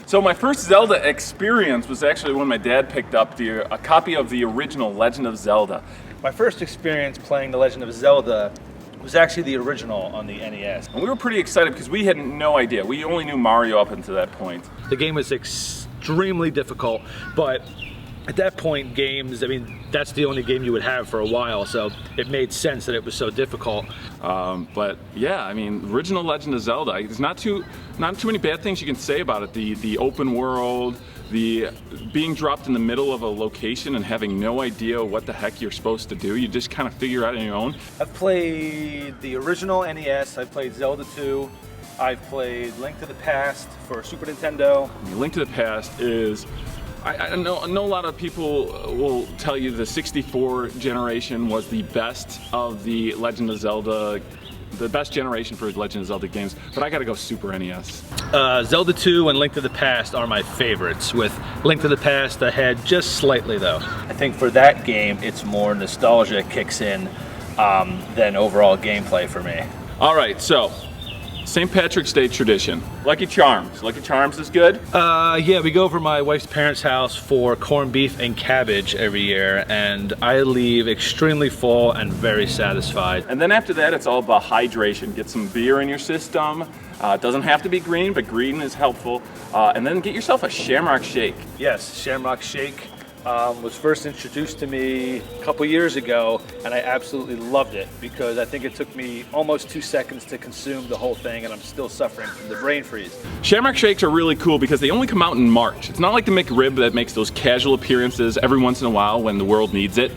So my first Zelda experience was actually when my dad picked up a copy of the original Legend of Zelda. My first experience playing The Legend of Zelda was actually the original on the NES. And we were pretty excited because we had no idea. We only knew Mario up until that point. The game was extremely difficult, but at that point games, I mean, that's the only game you would have for a while, so it made sense that it was so difficult. But yeah, I mean, original Legend of Zelda, there's not too many bad things you can say about it. The open world, the being dropped in the middle of a location and having no idea what the heck you're supposed to do. You just kind of figure it out on your own. I've played the original NES, I've played Zelda 2, I've played Link to the Past for Super Nintendo. Link to the Past is, I know a lot of people will tell you the 64 generation was the best of the Legend of Zelda, the best generation for Legend of Zelda games, but I gotta go Super NES. Zelda 2 and Link to the Past are my favorites, with Link to the Past ahead just slightly though. I think for that game, it's more nostalgia kicks in than overall gameplay for me. All right, so St. Patrick's Day tradition. Lucky Charms. Lucky Charms is good? Yeah, we go over to my wife's parents' house for corned beef and cabbage every year, and I leave extremely full and very satisfied. And then after that, it's all about hydration. Get some beer in your system. It doesn't have to be green, but green is helpful. And then get yourself a Shamrock Shake. Yes, Shamrock Shake was first introduced to me a couple years ago, and I absolutely loved it because I think it took me almost 2 seconds to consume the whole thing, and I'm still suffering from the brain freeze. Shamrock Shakes are really cool because they only come out in March. It's not like the McRib that makes those casual appearances every once in a while when the world needs it.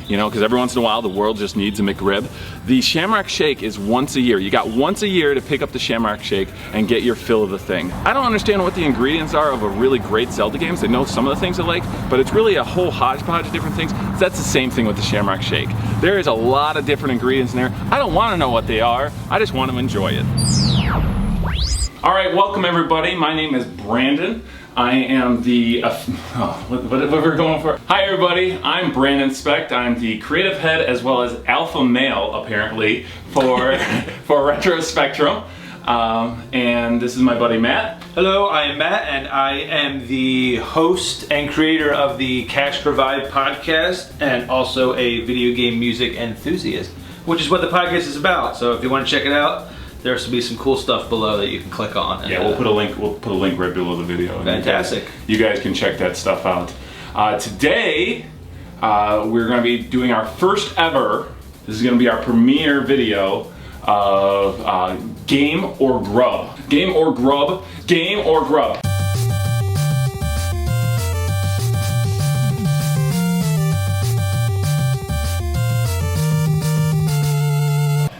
You know, because every once in a while the world just needs a McRib. The Shamrock Shake is once a year. You got once a year to pick up the Shamrock Shake and get your fill of the thing. I don't understand what the ingredients are of a really great Zelda game. I know some of the things I like, but it's really a whole hodgepodge of different things. That's the same thing with the Shamrock Shake. There is a lot of different ingredients in there. I don't want to know what they are. I just want to enjoy it. All right, welcome everybody. My name is Brandon. I am the, what we're going for? Hi everybody, I'm Brandon Specht. I'm the creative head as well as alpha male, apparently, for Retro Spectrum. And this is my buddy Matt. Hello, I am Matt, and I am the host and creator of the Cash Provide podcast, and also a video game music enthusiast, which is what the podcast is about. So if you want to check it out, there should be some cool stuff below that you can click on. Yeah, we'll put a link right below the video. Fantastic. You guys can check that stuff out. Today, we're going to be doing our first ever, this is going to be our premiere video of Game or Grub. Game or Grub. Game or Grub.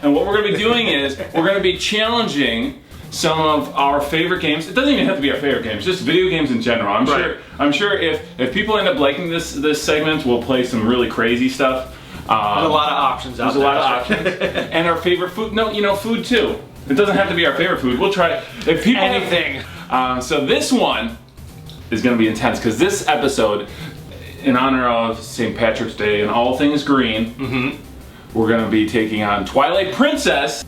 And what we're going to be doing is, we're going to be challenging some of our favorite games. It doesn't even have to be our favorite games, just video games in general. I'm sure if people end up liking this segment, we'll play some really crazy stuff. There's a lot of options out there. There's a lot of options. And our favorite food, no, you know, food too. It doesn't have to be our favorite food. We'll try if people anything. So this one is going to be intense because this episode, in honor of St. Patrick's Day and all things green, we're going to be taking on Twilight Princess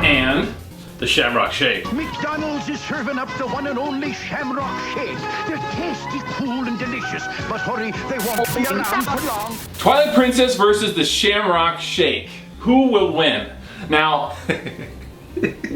and the Shamrock Shake. McDonald's is serving up the one and only Shamrock Shake. They're tasty, cool, and delicious. But hurry, they won't be around for long. Twilight Princess versus the Shamrock Shake. Who will win? Now,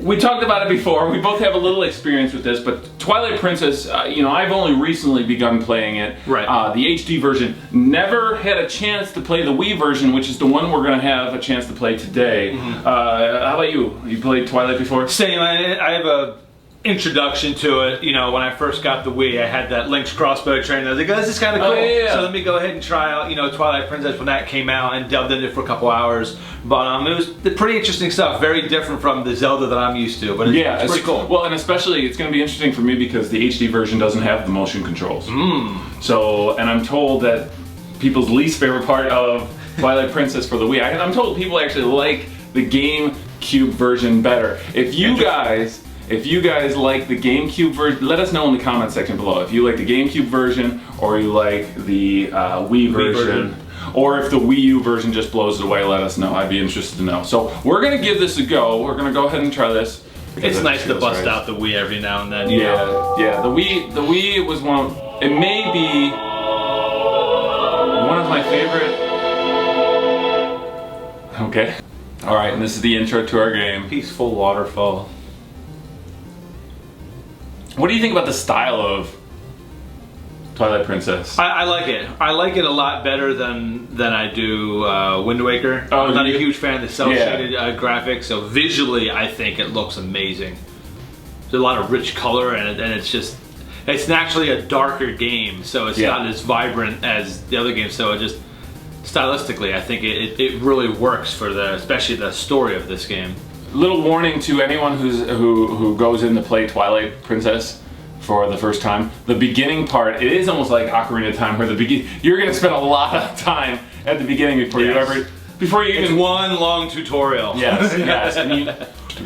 we talked about it before. We both have a little experience with this, but Twilight Princess, you know, I've only recently begun playing it. Right. The HD version. Never had a chance to play the Wii version, which is the one we're going to have a chance to play today. How about you? You played Twilight before? Same. I have a introduction to it. You know, when I first got the Wii, I had that Link's crossbow train. I was like, oh, this is kind of cool. Yeah. So let me go ahead and try out, you know, Twilight Princess when that came out, and delved into it for a couple hours. But it was pretty interesting stuff. Very different from the Zelda that I'm used to. But it's pretty cool. Well, and especially it's going to be interesting for me because the HD version doesn't have the motion controls. So, and I'm told that people's least favorite part of Twilight Princess for the Wii, I'm told people actually like the GameCube version better. If you guys like the GameCube version, let us know in the comment section below. If you like the GameCube version, or you like the Wii version, or if the Wii U version just blows it away, let us know. I'd be interested to know. So we're gonna give this a go. We're gonna go ahead and try this. It's nice to bust out the Wii every now and then. Yeah. The Wii was one. It may be one of my favorite. Okay. All right, and this is the intro to our game. Peaceful waterfall. What do you think about the style of Twilight Princess? I like it. I like it a lot better than I do Wind Waker. Oh, I'm not a huge fan of the cel-shaded Yeah. graphics, so visually I think it looks amazing. There's a lot of rich color and it's just, it's naturally a darker game, so it's not as vibrant as the other games, so it just, stylistically I think it really works for especially the story of this game. Little warning to anyone who goes in to play Twilight Princess for the first time. The beginning part, it is almost like Ocarina of Time, where you're gonna spend a lot of time at the beginning before you even. It's one long tutorial. Yes.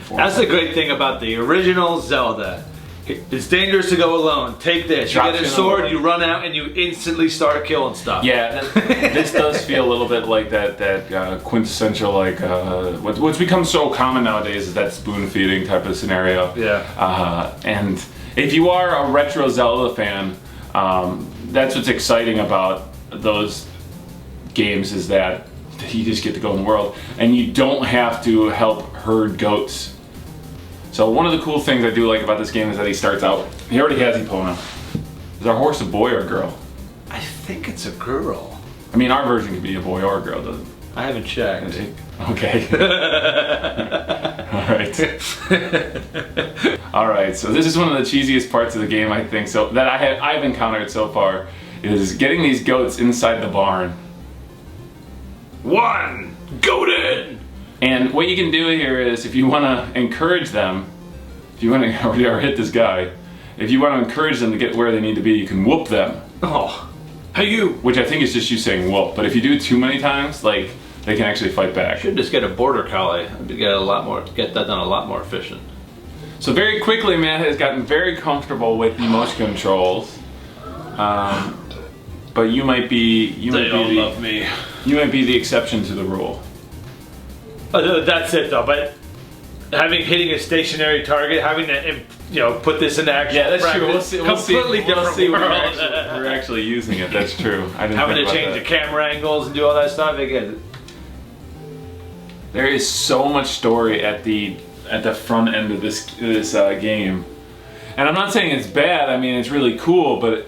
That's the great thing about the original Zelda. It's dangerous to go alone. Take this. You get a sword, you run out, and you instantly start killing stuff. Yeah, this does feel a little bit like that quintessential, like, what's become so common nowadays is that spoon feeding type of scenario. Yeah. And if you are a retro Zelda fan, that's what's exciting about those games, is that you just get to go in the world, and you don't have to help herd goats. So one of the cool things I do like about this game is that he starts out, he already has Epona. Is our horse a boy or a girl? I think it's a girl. I mean, our version could be a boy or a girl, doesn't it? I haven't checked. Okay. All right, so this is one of the cheesiest parts of the game, I think, so that I've encountered so far, is getting these goats inside the barn. One! Goat in! And what you can do here is, if you want to encourage them, if you want to or hit this guy, if you want to encourage them to get where they need to be, you can whoop them. Oh, hey you! Which I think is just you saying whoop, but if you do it too many times, like, they can actually fight back. Should just get a border collie to get that done a lot more efficient. So very quickly, Matt has gotten very comfortable with the motion controls. But you might be love me. You might be the exception to the rule. That's it though, but hitting a stationary target, having to put this into action. Yeah, that's true. We'll see different when world. we're actually using it. That's true. I didn't having think to about change that. the camera angles and do all that stuff again. There is so much story at the front end of this game, and I'm not saying it's bad. I mean, it's really cool, but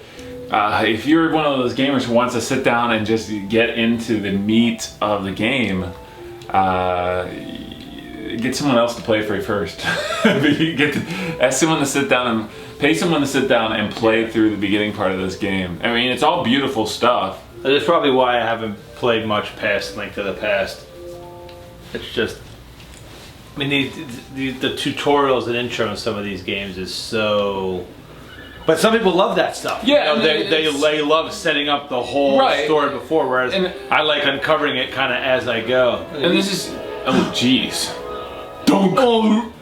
if you're one of those gamers who wants to sit down and just get into the meat of the game, get someone else to play for you first. Ask someone to sit down and pay someone to sit down and play through the beginning part of this game. I mean, it's all beautiful stuff. That's probably why I haven't played much past Link to the Past. It's just, I mean, the tutorials and intro in some of these games is so. But some people love that stuff. Yeah, they love setting up the whole story before, whereas I like uncovering it kind of as I go. And this is, oh jeez, don't. Well,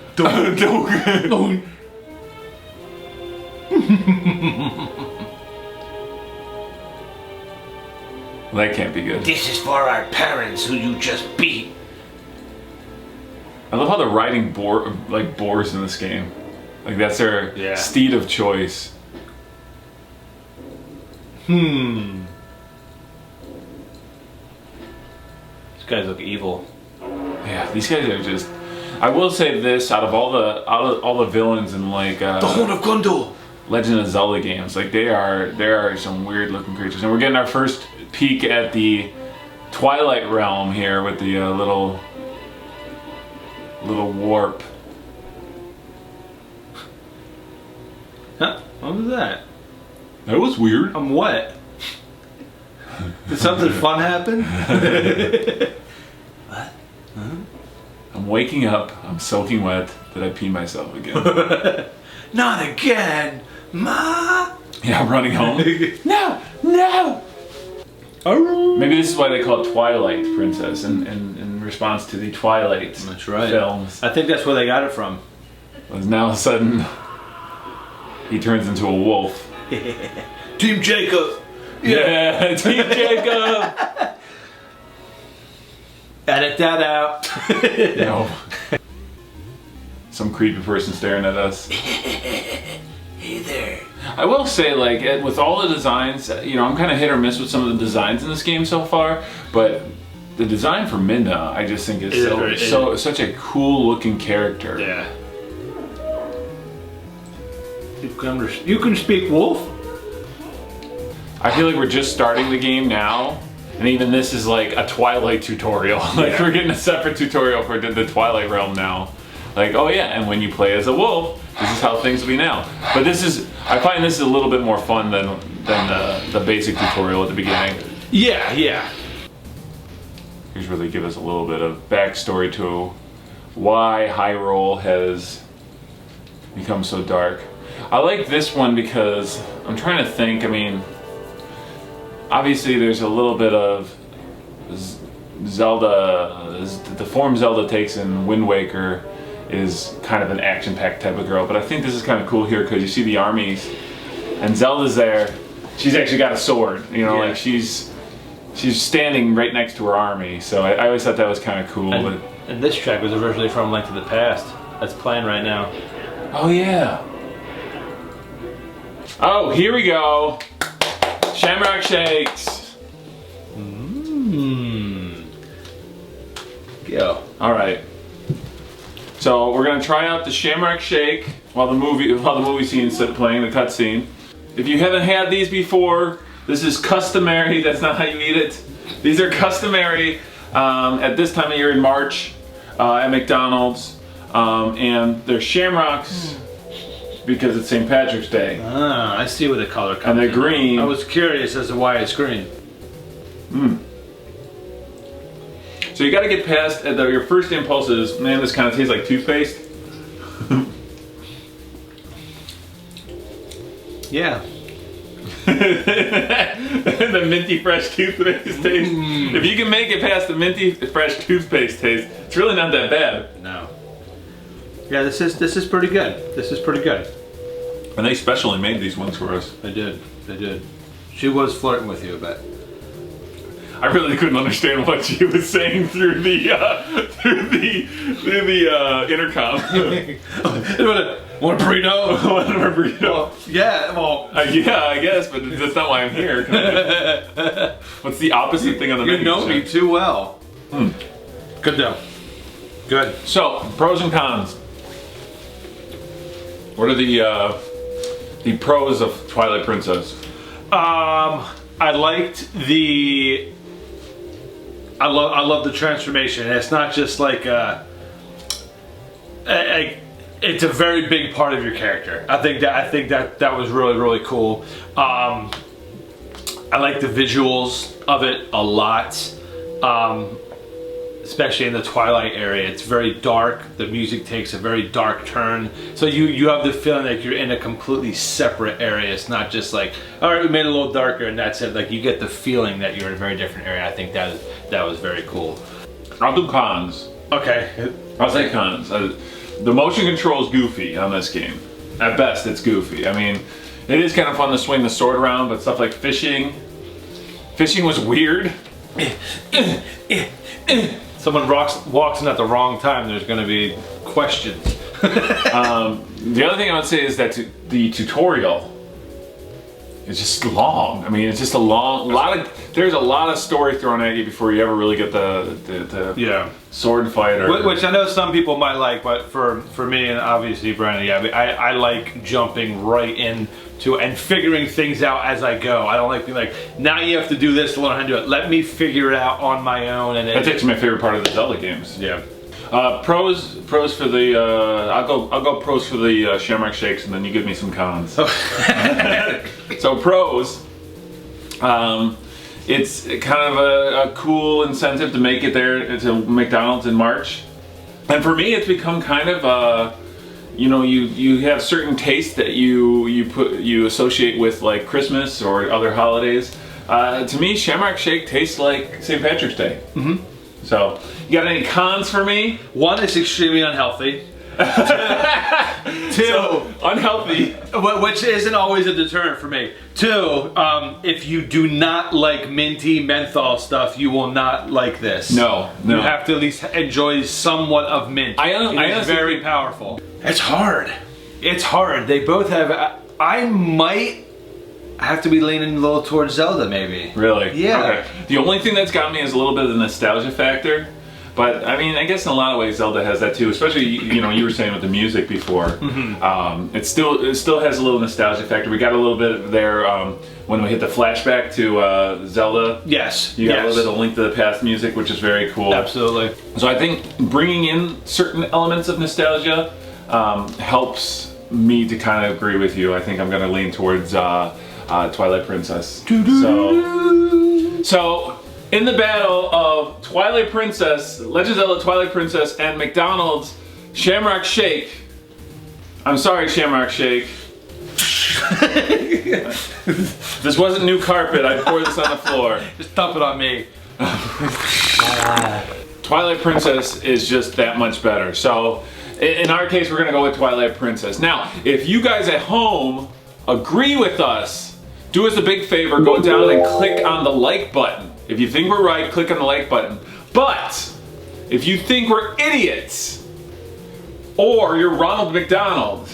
that can't be good. This is for our parents who you just beat. I love how they're riding boars in this game. Like, that's their steed of choice. These guys look evil. Yeah, these guys are just. I will say this: out of all the villains in like the Horn of Gondor, Legend of Zelda games, like there are some weird looking creatures, and we're getting our first peek at the Twilight realm here with the little warp. Huh? What was that? That was weird. I'm wet. Did something fun happen? What? Huh? I'm waking up. I'm soaking wet. Did I pee myself again? Not again, Ma. Yeah, I'm running home. No. Maybe this is why they call it Twilight Princess, in response to the Twilight films. I think that's where they got it from. Because now all of a sudden, he turns into a wolf. Team Jacob. Yeah, Team Jacob. Edit that out. No. some creepy person staring at us. Hey there. I will say, like, with all the designs, you know, I'm kind of hit or miss with some of the designs in this game so far, but the design for Midna, I just think is such a cool looking character. Yeah. You can speak wolf? I feel like we're just starting the game now, and even this is like a Twilight tutorial. Like, we're getting a separate tutorial for the Twilight realm now. Like, oh yeah, and when you play as a wolf, this is how things will be now. But I find this is a little bit more fun than the basic tutorial at the beginning. Yeah, yeah. Here's where they give us a little bit of backstory to why Hyrule has become so dark. I like this one because I'm trying to think, I mean, obviously there's a little bit of Zelda, the form Zelda takes in Wind Waker is kind of an action-packed type of girl, but I think this is kind of cool here because you see the armies and Zelda's there. She's actually got a sword, you know, like she's standing right next to her army, so I always thought that was kind of cool. And this track was originally from Link to the Past. That's playing right now. Oh yeah. Oh, here we go. Shamrock Shakes. Go. All right. So we're gonna try out the Shamrock Shake while the movie scene's playing, the cutscene. If you haven't had these before, this is customary. That's not how you eat it. These are customary at this time of year in March at McDonald's, and they're shamrocks because it's St. Patrick's Day. Ah, I see where the color comes and they're in. green. I was curious as to why it's green. So you got to get past your first impulse is, man, this kind of tastes like toothpaste. Yeah. The minty fresh toothpaste taste. If you can make it past the minty fresh toothpaste taste, it's really not that bad. No. Yeah, this is pretty good. This is pretty good. And they specially made these ones for us. They did. They did. She was flirting with you a bit. I really couldn't understand what she was saying through the intercom. Want a burrito? Want a burrito? Well, yeah, well... yeah, I guess, but that's not why I'm here. What's the opposite thing on the menu? You know me too well. Good though. Good. So, pros and cons. What are the pros of Twilight Princess? I liked the... I love the transformation. It's not just like it's a very big part of your character. I think that was really cool. I like the visuals of it a lot, especially in the Twilight area. It's very dark. The music takes a very dark turn, so you have the feeling like you're in a completely separate area. It's not just like, all right, we made it a little darker and that's it. Like, you get the feeling that you're in a very different area. I think that was very cool. I'll do cons. Okay. I'll say cons. The motion control is goofy on this game. At best, it's goofy. I mean, it is kind of fun to swing the sword around, but stuff like fishing was weird. Someone walks in at the wrong time, there's going to be questions. The other thing I would say is that the tutorial is just long. I mean, it's just there's a lot of story thrown at you before you ever really get the sword fight. Which I know some people might like, but for me and obviously Brandon, I like jumping right into and figuring things out as I go. I don't like being like, now you have to do this to learn how to do it. Let me figure it out on my own. And that's actually my favorite part of the Zelda games. Yeah. Pros for the I'll go pros for the Shamrock Shakes, and then you give me some cons. So pros, it's kind of a cool incentive to make it there to McDonald's in March, and for me, it's become kind of you know, you have certain tastes that you associate with like Christmas or other holidays. To me, Shamrock Shake tastes like St. Patrick's Day. So, you got any cons for me? One, it's extremely unhealthy. Two, unhealthy. which isn't always a deterrent for me. Two, if you do not like minty menthol stuff, you will not like this. No. You have to at least enjoy somewhat of mint. I It's honestly very think- powerful. It's hard. It's hard. They both have. I might have to be leaning a little towards Zelda, maybe. Really? Yeah. Okay. The only thing that's got me is a little bit of the nostalgia factor. But I mean, I guess in a lot of ways Zelda has that too. Especially, you know, you were saying with the music before. It still has a little nostalgia factor. We got a little bit there when we hit the flashback to Zelda. Yes. You got a little bit of Link to the Past music, which is very cool. Absolutely. So I think bringing in certain elements of nostalgia helps me to kind of agree with you. I think I'm going to lean towards Twilight Princess. So in the battle of Twilight Princess, Legend of Zelda Twilight Princess, and McDonald's Shamrock Shake. I'm sorry, Shamrock Shake. This wasn't new carpet. I poured this on the floor. Just dump it on me. Twilight Princess is just that much better. So in our case, we're gonna go with Twilight Princess. Now, if you guys at home agree with us, do us a big favor, go down and click on the like button. If you think we're right, click on the like button. But if you think we're idiots, or you're Ronald McDonald,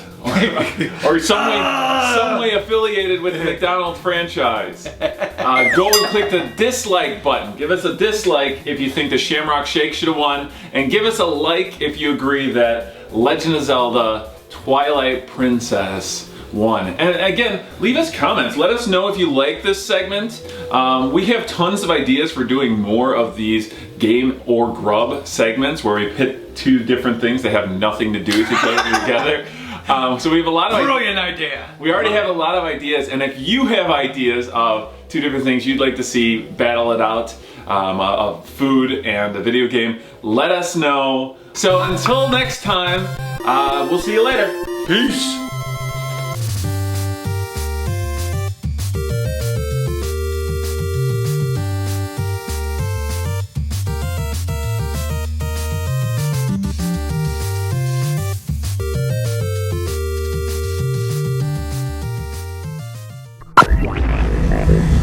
or some way affiliated with the McDonald franchise, go and click the dislike button. Give us a dislike if you think the Shamrock Shake should have won, and give us a like if you agree that Legend of Zelda Twilight Princess won. And again, leave us comments. Let us know if you like this segment. We have tons of ideas for doing more of these game or grub segments where we pit two different things that have nothing to do with each other together. So we have a lot of Brilliant idea. We already have a lot of ideas, and if you have ideas of two different things you'd like to see battle it out, of food and a video game, let us know. So until next time, we'll see you later. Peace. Thank you.